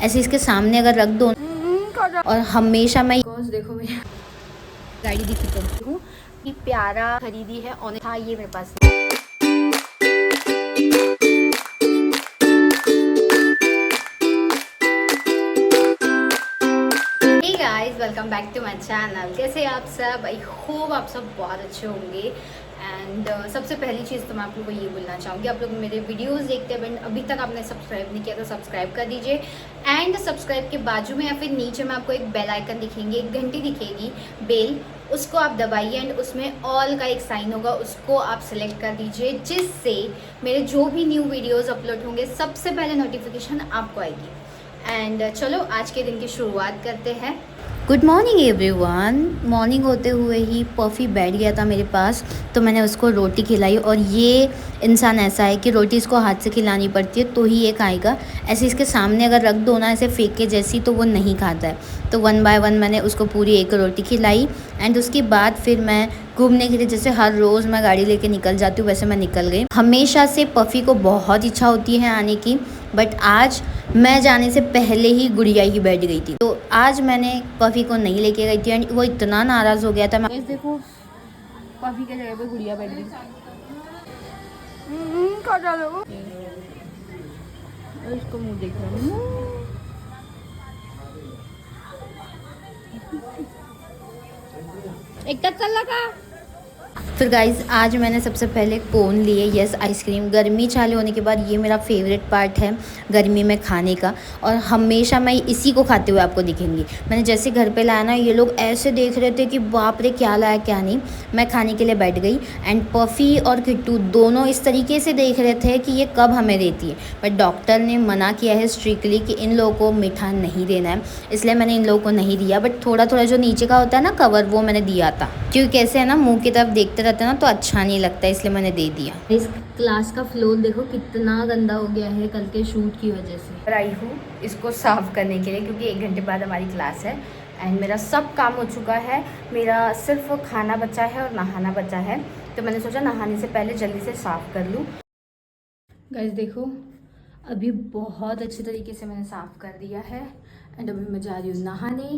ऐसे इसके सामने अगर रख दो और हमेशा मैं देखो मेरी गाड़ी दिखी तो हूँ कि प्यारा खरीदी है और था ये मेरे पास। Guys welcome back to my channel. कैसे आप सब? आई होप आप सब बहुत अच्छे होंगे। एंड सबसे पहली चीज़ तो मैं आप लोगों को ये बोलना चाहूँगी, आप लोग मेरे वीडियोस देखते हैं बट अभी तक आपने सब्सक्राइब नहीं किया तो सब्सक्राइब कर दीजिए। एंड सब्सक्राइब के बाजू में या फिर नीचे में आपको एक बेल आइकन दिखेंगे, एक घंटी दिखेगी बेल, उसको आप दबाइए एंड उसमें ऑल का एक साइन होगा, उसको आप सिलेक्ट कर दीजिए, जिससे मेरे जो भी न्यू वीडियोज़ अपलोड होंगे सबसे पहले नोटिफिकेशन आपको आएगी। एंड चलो आज के दिन की शुरुआत करते हैं। Good morning everyone. मॉर्निंग होते हुए ही पफ़ी बैठ गया था मेरे पास, तो मैंने उसको रोटी खिलाई। और ये इंसान ऐसा है कि रोटी इसको हाथ से खिलानी पड़ती है तो ही ये खाएगा। ऐसे इसके सामने अगर रख दो ना ऐसे फेंक के जैसी, तो वो नहीं खाता है। तो वन बाय वन मैंने उसको पूरी एक रोटी खिलाई। एंड उसके बाद फिर मैं घूमने के लिए, जैसे हर रोज़ मैं गाड़ी लेके निकल जाती हूँ वैसे मैं निकल गई। हमेशा से पफ़ी को बहुत इच्छा होती है आने की, बट आज मैं जाने से पहले ही गुड़िया ही बैठ गई थी, तो आज मैंने पफ़ी को नहीं लेके गई थी। एंड वो इतना नाराज़ हो गया था। मैं देखो पफ़ी के जगह पे गुड़िया बैठ गई। इसको मुँह देख रहा हूँ। एक टच चल लगा। फिर गाइज़ आज मैंने सबसे पहले कोन लिए, यस आइसक्रीम। गर्मी चालू होने के बाद ये मेरा फेवरेट पार्ट है गर्मी में खाने का, और हमेशा मैं इसी को खाते हुए आपको दिखेंगी। मैंने जैसे घर पे लाया ना, ये लोग ऐसे देख रहे थे कि बाप रे क्या लाया क्या नहीं। मैं खाने के लिए बैठ गई एंड पफ़ी और किट्टू दोनों इस तरीके से देख रहे थे कि ये कब हमें देती है, बट डॉक्टर ने मना किया है स्ट्रिक्टली कि इन लोगों को मीठा नहीं देना है, इसलिए मैंने इन लोगों को नहीं दिया। बट थोड़ा थोड़ा जो नीचे का होता है ना कवर, वो मैंने दिया था, क्योंकि कैसे है ना मुँह की तरफ देखते रहते हैं ना तो अच्छा नहीं लगता, इसलिए मैंने दे दिया। इस क्लास का फ्लोर देखो कितना गंदा हो गया है कल के शूट की वजह से। आई हूँ इसको साफ करने के लिए, क्योंकि 1 घंटे बाद हमारी क्लास है एंड मेरा सब काम हो चुका है। मेरा सिर्फ खाना बचा है और नहाना बचा है, तो मैंने सोचा नहाने से पहले जल्दी से साफ कर लूँ। गाइस देखो अभी बहुत अच्छे तरीके से मैंने साफ कर दिया है एंड अभी मैं जा रही हूँ नहाने,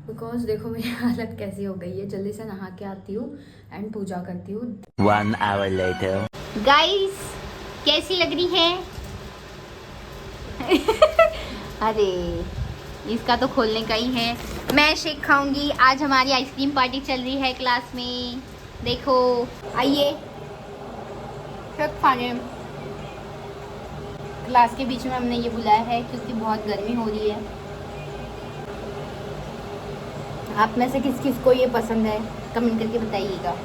बिकॉज देखो मेरी हालत कैसी हो गई है। जल्दी से नहा के आती हूँ एंड पूजा करती हूँ। 1 hour later. गाइस कैसी लग रही है? अरे इसका तो खोलने का ही है। मैं शेक खाऊंगी। आज हमारी आइसक्रीम पार्टी चल रही है क्लास में, देखो आइए शेक खाने। क्लास के बीच में हमने ये बुलाया है क्योंकि बहुत गर्मी हो रही है। आप में से किस किस को ये पसंद है कमेंट करके बताइएगा।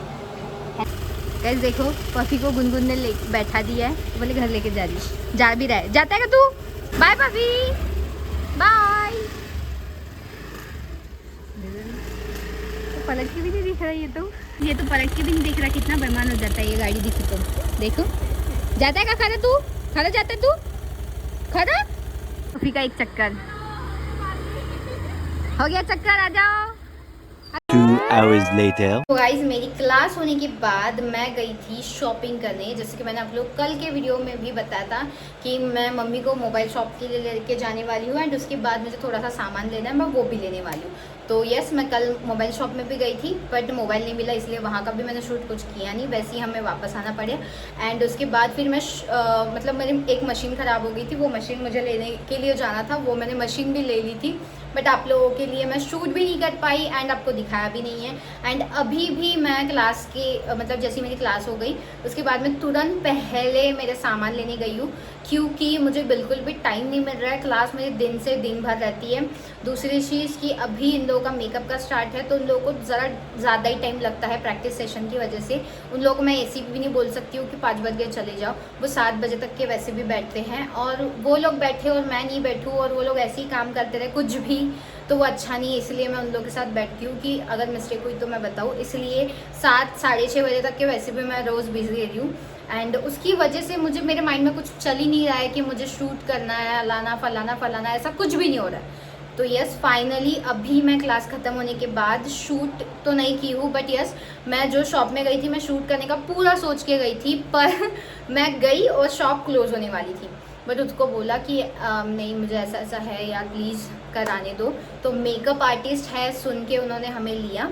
गाइस देखो पफ़ी को गुनगुन ने ले बैठा दिया है, बोले घर लेके जा रही, जा भी रहा है। जाता है क्या तू? Bye Puffy, bye. तो पलट के भी नहीं दिख रहा ये तो पलट के भी नहीं दिख रहा। कितना बेईमान हो जाता है ये गाड़ी दिखी तो। देखो जाता है क्या? खड़ा तू, खड़ा जाता है तू, खड़ा। पफ़ी का एक चक्कर हो गया, चक्कर आ जाओ। 2 hours later. तो गाइस मेरी क्लास होने के बाद मैं गई थी शॉपिंग करने। जैसे कि मैंने आप लोग कल के वीडियो में भी बताया था कि मैं मम्मी को मोबाइल शॉप के लिए लेके जाने वाली हूँ एंड उसके बाद मुझे थोड़ा सा सामान लेना है, मैं वो भी लेने वाली हूँ। तो यस मैं कल मोबाइल शॉप में भी गई थी बट मोबाइल नहीं मिला, इसलिए वहाँ का भी मैंने शूट कुछ किया नहीं, वैसे ही हमें वापस आना पड़े। एंड उसके बाद फिर मैं मतलब मेरी एक मशीन ख़राब हो गई थी, वो मशीन मुझे लेने के लिए जाना था, वो मैंने मशीन भी ले ली थी, बट आप लोगों के लिए मैं शूट भी नहीं कर पाई एंड आपको दिखाया भी नहीं है। एंड अभी भी मैं क्लास के मतलब जैसी मेरी क्लास हो गई उसके बाद में तुरंत पहले मेरे सामान लेने गई हूँ, क्योंकि मुझे बिल्कुल भी टाइम नहीं मिल रहा है। क्लास मेरी दिन से दिन भर रहती है। दूसरी चीज़ कि अभी इन लोगों का मेकअप का स्टार्ट है, तो उन लोगों को ज़रा ज़्यादा ही टाइम लगता है प्रैक्टिस सेशन की वजह से। उन लोगों को मैं ऐसी भी नहीं बोल सकती हूँ कि 5 बजे चले जाओ, वो 7 बजे तक के वैसे भी बैठते हैं, और वो लोग बैठे और मैं नहीं बैठूँ और वो लोग ऐसे ही काम करते रहे कुछ भी, तो वो अच्छा नहीं है। इसलिए मैं उन लोगों के साथ बैठती हूँ कि अगर मिस्टेक हुई तो मैं बताऊँ। इसलिए 7 साढ़े 6 बजे तक के वैसे भी मैं रोज़ बिजी रह रही हूँ एंड उसकी वजह से मुझे मेरे माइंड में कुछ चल ही नहीं रहा है कि मुझे शूट करना है, लाना फलाना फलाना, ऐसा कुछ भी नहीं हो रहा है। तो यस फाइनली अभी मैं क्लास ख़त्म होने के बाद शूट तो नहीं की हूँ, बट यस मैं जो शॉप में गई थी मैं शूट करने का पूरा सोच के गई थी, पर मैं गई और शॉप क्लोज़ होने वाली थी। बट उसको बोला कि नहीं मुझे ऐसा ऐसा है यार, प्लीज़ कराने दो। तो मेकअप आर्टिस्ट है सुन के उन्होंने हमें लिया।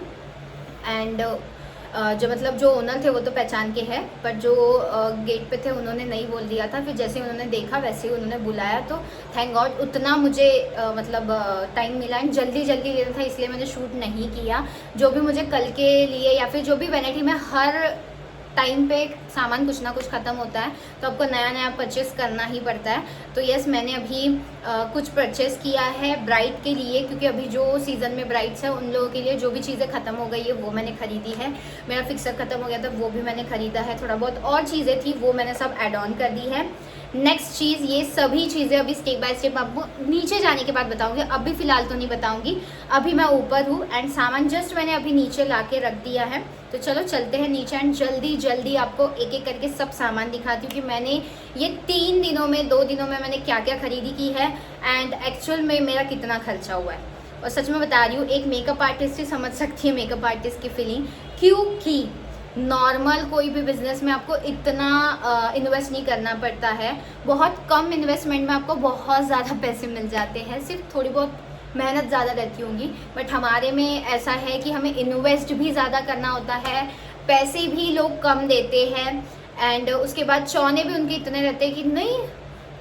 एंड जो मतलब जो ओनर थे वो तो पहचान के हैं, पर जो गेट पे थे उन्होंने नहीं बोल दिया था। फिर जैसे उन्होंने देखा वैसे ही उन्होंने बुलाया, तो थैंक गॉड उतना मुझे मतलब टाइम मिला एंड जल्दी जल्दी लेना था, इसलिए मैंने शूट नहीं किया। जो भी मुझे कल के लिए या फिर जो भी वैनिटी में हर टाइम पे सामान कुछ ना कुछ ख़त्म होता है, तो आपको नया नया परचेस करना ही पड़ता है। तो यस, मैंने अभी कुछ परचेस किया है ब्राइड के लिए, क्योंकि अभी जो सीज़न में ब्राइड्स है उन लोगों के लिए जो भी चीज़ें ख़त्म हो गई है वो मैंने खरीदी है। मेरा फिक्सर ख़त्म हो गया था, वो भी मैंने ख़रीदा है। थोड़ा बहुत और चीज़ें थी वो मैंने सब ऐड ऑन कर दी है। नेक्स्ट चीज़, ये सभी चीज़ें अभी स्टेप बाय स्टेप आपको नीचे जाने के बाद बताऊंगी, अभी फ़िलहाल तो नहीं बताऊंगी। अभी मैं ऊपर हूँ एंड सामान जस्ट मैंने अभी नीचे ला के रख दिया है। तो चलो चलते हैं नीचे एंड जल्दी जल्दी आपको एक एक करके सब सामान दिखाती हूँ कि मैंने ये 2 दिनों में मैंने क्या क्या खरीदी की है एंड एक्चुअल में मेरा कितना खर्चा हुआ है। और सच में बता रही हूँ, एक मेकअप आर्टिस्ट ही समझ सकती है मेकअप आर्टिस्ट की फीलिंग, क्योंकि नॉर्मल कोई भी बिजनेस में आपको इतना इन्वेस्ट नहीं करना पड़ता है। बहुत कम इन्वेस्टमेंट में आपको बहुत ज़्यादा पैसे मिल जाते हैं, सिर्फ थोड़ी बहुत मेहनत ज़्यादा रहती होंगी। बट हमारे में ऐसा है कि हमें इन्वेस्ट भी ज़्यादा करना होता है, पैसे भी लोग कम देते हैं एंड उसके बाद चौने भी उनके इतने रहते हैं कि नहीं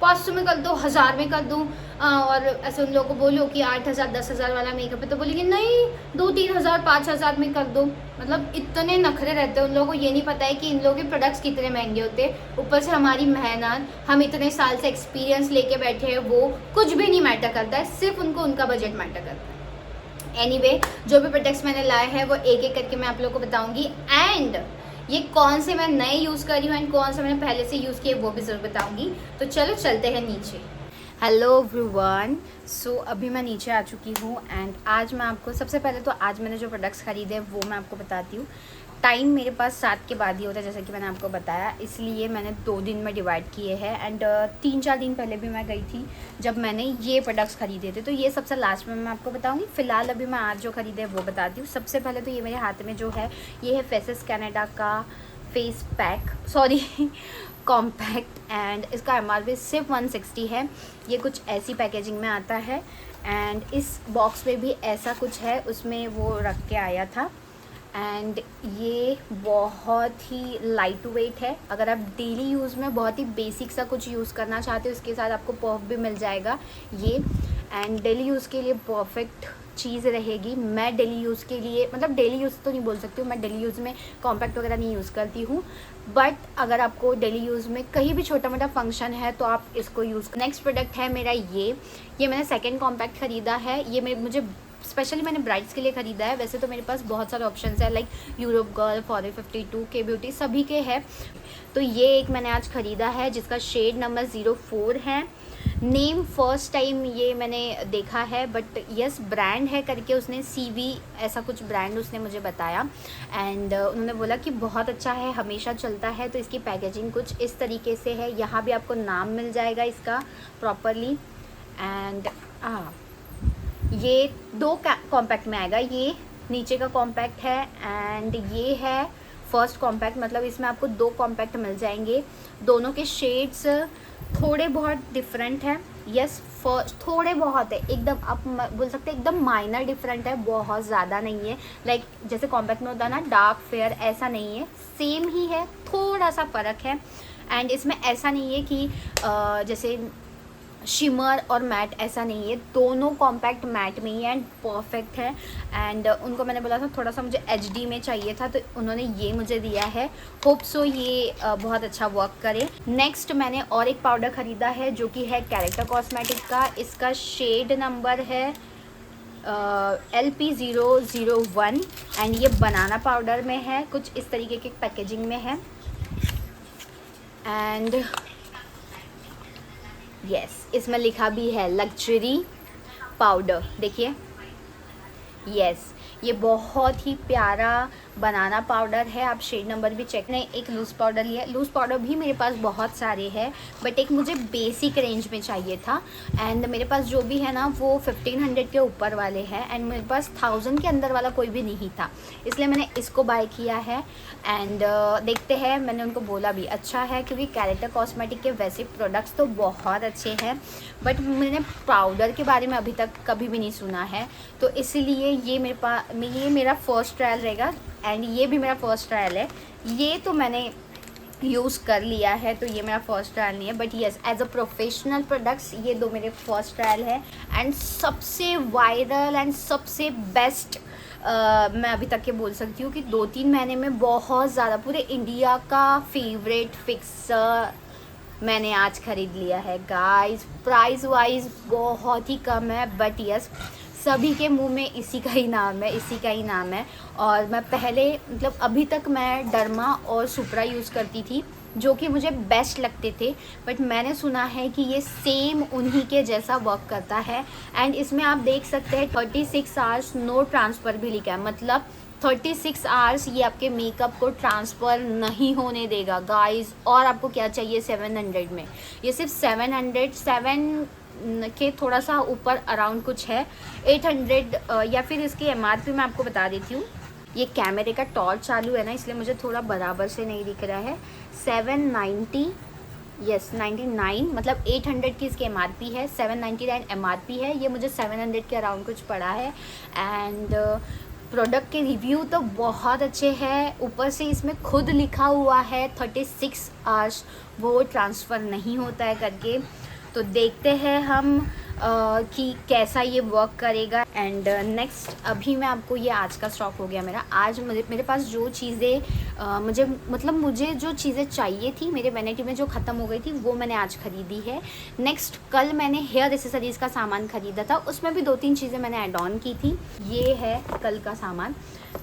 500 में कर दो, 1000 में कर दूँ। और ऐसे उन लोगों को बोलो कि 8000 10,000 वाला मेकअप है तो बोलेंगे नहीं 2-3 हज़ार 5,000 में कर दो। मतलब इतने नखरे रहते हैं उन लोगों को, ये नहीं पता है कि इन लोगों के प्रोडक्ट्स कितने महंगे होते हैं। ऊपर से हमारी मेहनत, हम इतने साल से एक्सपीरियंस लेके बैठे हैं, वो कुछ भी नहीं मैटर करता है, सिर्फ उनको उनका बजट मैटर करता है। एनीवे, जो भी प्रोडक्ट्स मैंने लाए हैं वो एक एक करके मैं आप लोगों को बताऊँगी एंड ये कौन से मैं नए यूज़ कर रही हूँ एंड कौन से मैंने पहले से यूज़ किए वो भी ज़रूर बताऊँगी। तो चलो चलते हैं नीचे। हेलो एवरीवन, सो अभी मैं नीचे आ चुकी हूँ एंड आज मैं आपको सबसे पहले तो आज मैंने जो प्रोडक्ट्स खरीदे वो मैं आपको बताती हूँ। टाइम मेरे पास 7 के बाद ही होता है जैसे कि मैंने आपको बताया, इसलिए मैंने 2 दिन में डिवाइड किए हैं एंड 3-4 दिन पहले भी मैं गई थी जब मैंने ये प्रोडक्ट्स खरीदे थे। तो ये सबसे लास्ट में मैं आपको बताऊंगी। फ़िलहाल अभी मैं आज जो खरीदे वो बताती हूँ। सबसे पहले तो ये मेरे हाथ में जो है ये है फेसेस कनाडा का face pack, sorry compact and इसका MRP सिर्फ 160 है। ये कुछ ऐसी पैकेजिंग में आता है एंड इस बॉक्स में भी ऐसा कुछ है, उसमें वो रख के आया था एंड ये बहुत ही लाइट वेट है। अगर आप डेली यूज़ में बहुत ही बेसिक सा कुछ यूज़ करना चाहते हो, इसके साथ आपको पर्फ भी मिल जाएगा ये, एंड डेली यूज़ के लिए परफेक्ट चीज़ रहेगी। मैं डेली यूज़ के लिए, मतलब डेली यूज़ तो नहीं बोल सकती हूँ, मैं डेली यूज़ में कॉम्पैक्ट वगैरह नहीं यूज़ करती हूँ, बट अगर आपको डेली यूज़ में कहीं भी छोटा मोटा फंक्शन है तो आप इसको यूज़। नेक्स्ट प्रोडक्ट है मेरा ये मैंने सेकंड कॉम्पैक्ट ख़रीदा है। ये मुझे स्पेशली मैंने ब्राइड्स के लिए ख़रीदा है। वैसे तो मेरे पास बहुत सारे ऑप्शंस है, लाइक यूरोप गर्ल, फॉरेन 52, के ब्यूटी, सभी के हैं। तो ये एक मैंने आज ख़रीदा है जिसका शेड नंबर 04 है। नेम फर्स्ट टाइम ये मैंने देखा है, बट यस ब्रांड है करके उसने CV ऐसा कुछ ब्रांड उसने मुझे बताया एंड उन्होंने बोला कि बहुत अच्छा है, हमेशा चलता है। तो इसकी पैकेजिंग कुछ इस तरीके से है, यहाँ भी आपको नाम मिल जाएगा इसका प्रॉपरली एंड ये 2 कॉम्पैक्ट में आएगा। ये नीचे का कॉम्पैक्ट है एंड ये है फर्स्ट कॉम्पैक्ट, मतलब इसमें आपको 2 कॉम्पैक्ट मिल जाएंगे। दोनों के शेड्स थोड़े बहुत डिफरेंट है। यस, फर्स्ट थोड़े बहुत है, एकदम आप बोल सकते हैं एकदम माइनर डिफरेंट है, बहुत ज़्यादा नहीं है। लाइक जैसे कॉम्पैक्ट में होता है ना डार्क फेयर, ऐसा नहीं है, सेम ही है, थोड़ा सा फ़र्क है। एंड इसमें ऐसा नहीं है कि जैसे शिमर और मैट, ऐसा नहीं है, दोनों कॉम्पैक्ट मैट में ही एंड परफेक्ट है। एंड उनको मैंने बोला था थोड़ा सा मुझे HD में चाहिए था, तो उन्होंने ये मुझे दिया है। होप सो ये बहुत अच्छा वर्क करे। नेक्स्ट मैंने और एक पाउडर ख़रीदा है जो कि है कैरेक्टर कॉस्मेटिक का। इसका शेड नंबर है LP001 एंड ये बनाना पाउडर में है, कुछ इस तरीके की पैकेजिंग में है। एंड यस, इसमें लिखा भी है लग्जरी पाउडर। देखिए यस, ये बहुत ही प्यारा बनाना पाउडर है। आप शेड नंबर भी चेक नहीं। एक लूज़ पाउडर लिया, लूज़ पाउडर भी मेरे पास बहुत सारे हैं, बट एक मुझे बेसिक रेंज में चाहिए था। एंड मेरे पास जो भी है ना वो 1500 के ऊपर वाले हैं, एंड मेरे पास 1000 के अंदर वाला कोई भी नहीं था, इसलिए मैंने इसको बाय किया है। एंड देखते हैं, मैंने उनको बोला भी अच्छा है, क्योंकि कैरेक्टर कॉस्मेटिक के वैसे प्रोडक्ट्स तो बहुत अच्छे हैं, बट मैंने पाउडर के बारे में अभी तक कभी भी नहीं सुना है, तो इसलिए ये मेरा फर्स्ट ट्रायल रहेगा। एंड ये भी मेरा फर्स्ट ट्रायल है। ये तो मैंने यूज़ कर लिया है, तो ये मेरा फर्स्ट ट्रायल नहीं है, but yes as a professional products ये दो मेरे फर्स्ट ट्रायल है। एंड सबसे वायरल एंड सबसे बेस्ट मैं अभी तक के बोल सकती हूँ कि 2-3 महीने में बहुत ज़्यादा पूरे इंडिया का फेवरेट फिक्सर मैंने आज ख़रीद लिया है गाइस। प्राइस वाइज बहुत ही कम है, बट यस सभी के मुंह में इसी का ही नाम है, इसी का ही नाम है। और मैं पहले मतलब अभी तक मैं डर्मा और सुप्रा यूज़ करती थी, जो कि मुझे बेस्ट लगते थे, बट मैंने सुना है कि ये सेम उन्हीं के जैसा वर्क करता है। एंड इसमें आप देख सकते हैं 36 आवर्स नो ट्रांसफ़र भी लिखा है, मतलब 36 आवर्स ये आपके मेकअप को ट्रांसफ़र नहीं होने देगा गाइस। और आपको क्या चाहिए 700 में, ये सिर्फ 7 के थोड़ा सा ऊपर अराउंड कुछ है 800, या फिर इसकी MRP मैं आपको बता देती हूँ। ये कैमरे का टॉर्च चालू है ना, इसलिए मुझे थोड़ा बराबर से नहीं दिख रहा है। 790 यस 99, मतलब 800 की इसकी MRP है, 799 MRP है। ये मुझे 700 के अराउंड कुछ पड़ा है। एंड प्रोडक्ट के रिव्यू तो बहुत अच्छे हैं, ऊपर से इसमें खुद लिखा हुआ है 36 आवर्स वो ट्रांसफ़र नहीं होता है करके। तो देखते हैं हम कि कैसा ये वर्क करेगा। एंड नेक्स्ट अभी मैं आपको, ये आज का स्टॉक हो गया मेरा। आज मेरे पास जो चीज़ें मुझे जो चीज़ें चाहिए थी मेरे वैनिटी में जो ख़त्म हो गई थी वो मैंने आज ख़रीदी है। नेक्स्ट कल मैंने हेयर एसेसरीज़ का सामान ख़रीदा था, उसमें भी 2-3 चीज़ें मैंने ऐड ऑन की थी। ये है कल का सामान,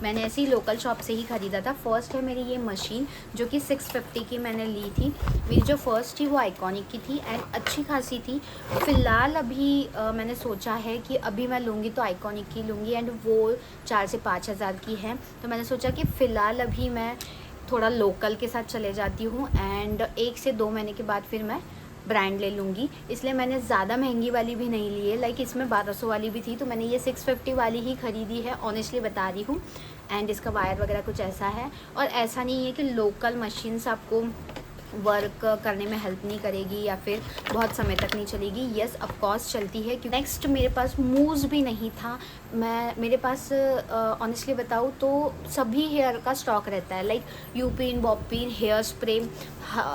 मैंने ऐसी लोकल शॉप से ही ख़रीदा था। फर्स्ट है मेरी ये मशीन, जो कि 650 की मैंने ली थी। मेरी जो फर्स्ट थी वो आइकॉनिक की थी एंड अच्छी खासी थी। फ़िलहाल अभी मैंने सोचा है कि अभी मैं लूँगी तो आइकॉनिक की लूँगी, एंड वो 4 से 5 हज़ार की है। तो मैंने सोचा कि फ़िलहाल अभी मैं थोड़ा लोकल के साथ चले जाती हूँ, एंड 1 से 2 महीने के बाद फिर मैं ब्रांड ले लूँगी। इसलिए मैंने ज़्यादा महंगी वाली भी नहीं ली है, लाइक इसमें 1200 वाली भी थी, तो मैंने ये 650 वाली ही ख़रीदी है, ऑनेस्टली बता रही हूँ। एंड इसका वायर वगैरह कुछ ऐसा है, और ऐसा नहीं है कि लोकल मशीन्स आपको वर्क करने में हेल्प नहीं करेगी या फिर बहुत समय तक नहीं चलेगी। यस ऑफकोर्स चलती है। नेक्स्ट मेरे पास मूव्स भी नहीं था। मेरे पास ऑनेस्टली बताऊँ तो सभी हेयर का स्टॉक रहता है, लाइक यूपिन, बॉपिन, हेयर स्प्रे,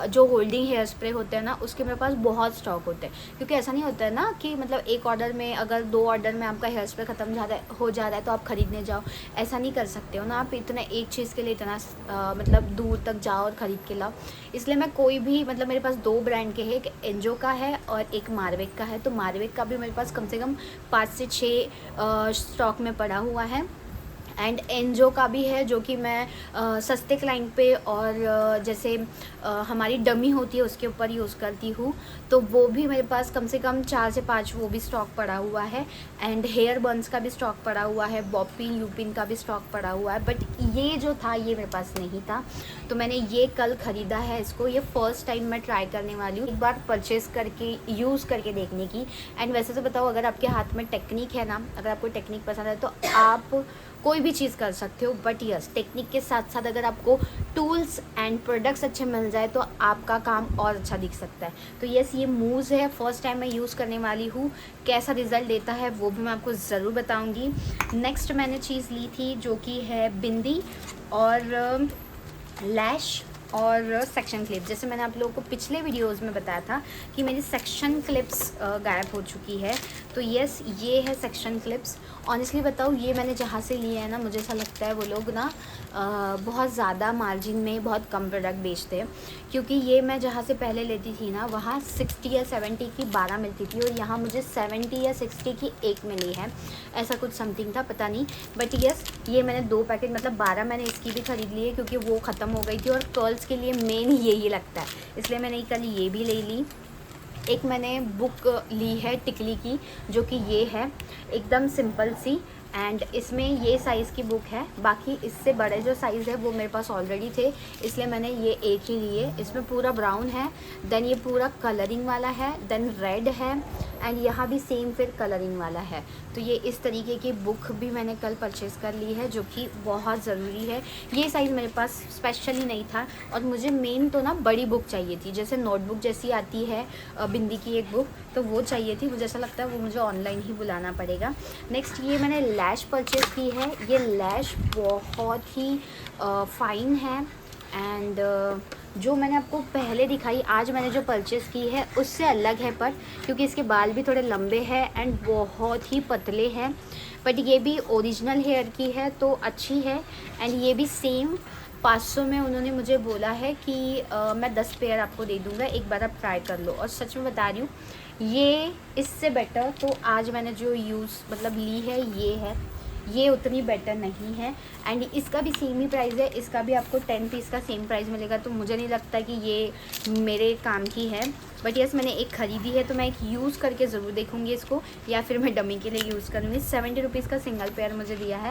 जो होल्डिंग हेयर स्प्रे होते हैं ना, उसके मेरे पास बहुत स्टॉक होते हैं। क्योंकि ऐसा नहीं होता है ना कि मतलब एक ऑर्डर में, अगर 2 ऑर्डर में आपका हेयर स्प्रे ख़त्म हो जा रहा है तो आप ख़रीदने जाओ, ऐसा नहीं कर सकते हो ना आप। इतना एक चीज़ के लिए इतना मतलब दूर तक जाओ और ख़रीद के लाओ। इसलिए मैं कोई भी, मतलब मेरे पास 2 ब्रांड के हैं, एक एंजो का है और एक मारविक का है। तो मारविक का भी मेरे पास कम से कम 5 से 6 स्टॉक में पड़ा हुआ है, एंड एंजो का भी है, जो कि मैं सस्ते क्लाइंट पे और जैसे हमारी डमी होती है उसके ऊपर यूज़ करती हूँ। तो वो भी मेरे पास कम से कम 4 से 5 वो भी स्टॉक पड़ा हुआ है। एंड हेयर बंस का भी स्टॉक पड़ा हुआ है, बॉपिन, यूपिन का भी स्टॉक पड़ा हुआ है। बट ये जो था ये मेरे पास नहीं था, तो मैंने ये कल ख़रीदा है इसको। ये फ़र्स्ट टाइम मैं ट्राई करने वाली हूँ, एक बार परचेज़ करके यूज़ करके देखने की। एंड वैसे तो बताओ, अगर आपके हाथ में टेक्निक है ना, अगर आपको टेक्निक पसंद है तो आप कोई भी चीज़ कर सकते हो। बट यस टेक्निक के साथ साथ अगर आपको टूल्स एंड प्रोडक्ट्स अच्छे मिल जाए तो आपका काम और अच्छा दिख सकता है। तो यस ये मूव्स है, फर्स्ट टाइम मैं यूज़ करने वाली हूँ। कैसा रिज़ल्ट देता है वो भी मैं आपको ज़रूर बताऊँगी। नेक्स्ट मैंने चीज़ ली थी जो कि है बिंदी और लैश और सेक्शन क्लिप। जैसे मैंने आप लोगों को पिछले वीडियोस में बताया था कि मेरी सेक्शन क्लिप्स गायब हो चुकी है, तो यस ये है सेक्शन क्लिप्स। ऑनेस्टली बताऊँ, ये मैंने जहाँ से लिए है ना, मुझे ऐसा लगता है वो लोग ना बहुत ज़्यादा मार्जिन में बहुत कम प्रोडक्ट बेचते हैं। क्योंकि ये मैं जहाँ से पहले लेती थी ना, वहाँ 60 या 70 की 12 मिलती थी, और यहाँ मुझे 70 या 60 की 1 मिली है, ऐसा कुछ समथिंग था, पता नहीं। बट यस ये मैंने 2 पैकेट, मतलब 12 मैंने इसकी भी ख़रीद ली है, क्योंकि वो ख़त्म हो गई थी। और कर्ल्स के लिए मेन यही लगता है, इसलिए मैंने कल ये भी ले ली। एक मैंने बुक ली है टिकली की, जो कि ये है एकदम सिंपल सी, एंड इसमें ये साइज़ की बुक है, बाकी इससे बड़े जो साइज़ है वो मेरे पास ऑलरेडी थे, इसलिए मैंने ये एक ही ली है। इसमें पूरा ब्राउन है, देन ये पूरा कलरिंग वाला है, देन रेड है, एंड यहाँ भी सेम फिर कलरिंग वाला है। तो ये इस तरीके की बुक भी मैंने कल परचेज़ कर ली है, जो कि बहुत ज़रूरी है। ये साइज़ मेरे पास स्पेशली नहीं था, और मुझे मेन तो ना बड़ी बुक चाहिए थी, जैसे नोटबुक जैसी आती है बिंदी की एक बुक, तो वो चाहिए थी। मुझे ऐसा लगता है वो मुझे ऑनलाइन ही बुलाना पड़ेगा। नेक्स्ट ये मैंने लैश परचेज़ की है। ये लैश बहुत ही फ़ाइन है, एंड जो मैंने आपको पहले दिखाई, आज मैंने जो परचेज़ की है उससे अलग है, पर क्योंकि इसके बाल भी थोड़े लंबे हैं एंड बहुत ही पतले हैं, बट ये भी ओरिजिनल हेयर की है तो अच्छी है। एंड ये भी सेम 500 में उन्होंने मुझे बोला है कि मैं 10 पेयर आपको दे दूँगा, एक बार आप ट्राई कर लो। और सच में बता रही हूँ, ये इससे बेटर तो आज मैंने जो ली है ये उतनी बेटर नहीं है। एंड इसका भी सेम ही प्राइस है, इसका भी आपको 10 पीस का सेम प्राइस मिलेगा, तो मुझे नहीं लगता कि ये मेरे काम की है। बट यस, मैंने एक ख़रीदी है तो मैं एक यूज़ करके ज़रूर देखूँगी इसको, या फिर मैं डमी के लिए यूज़ करूँगी। 70 रुपीज़ का सिंगल पेयर मुझे दिया है।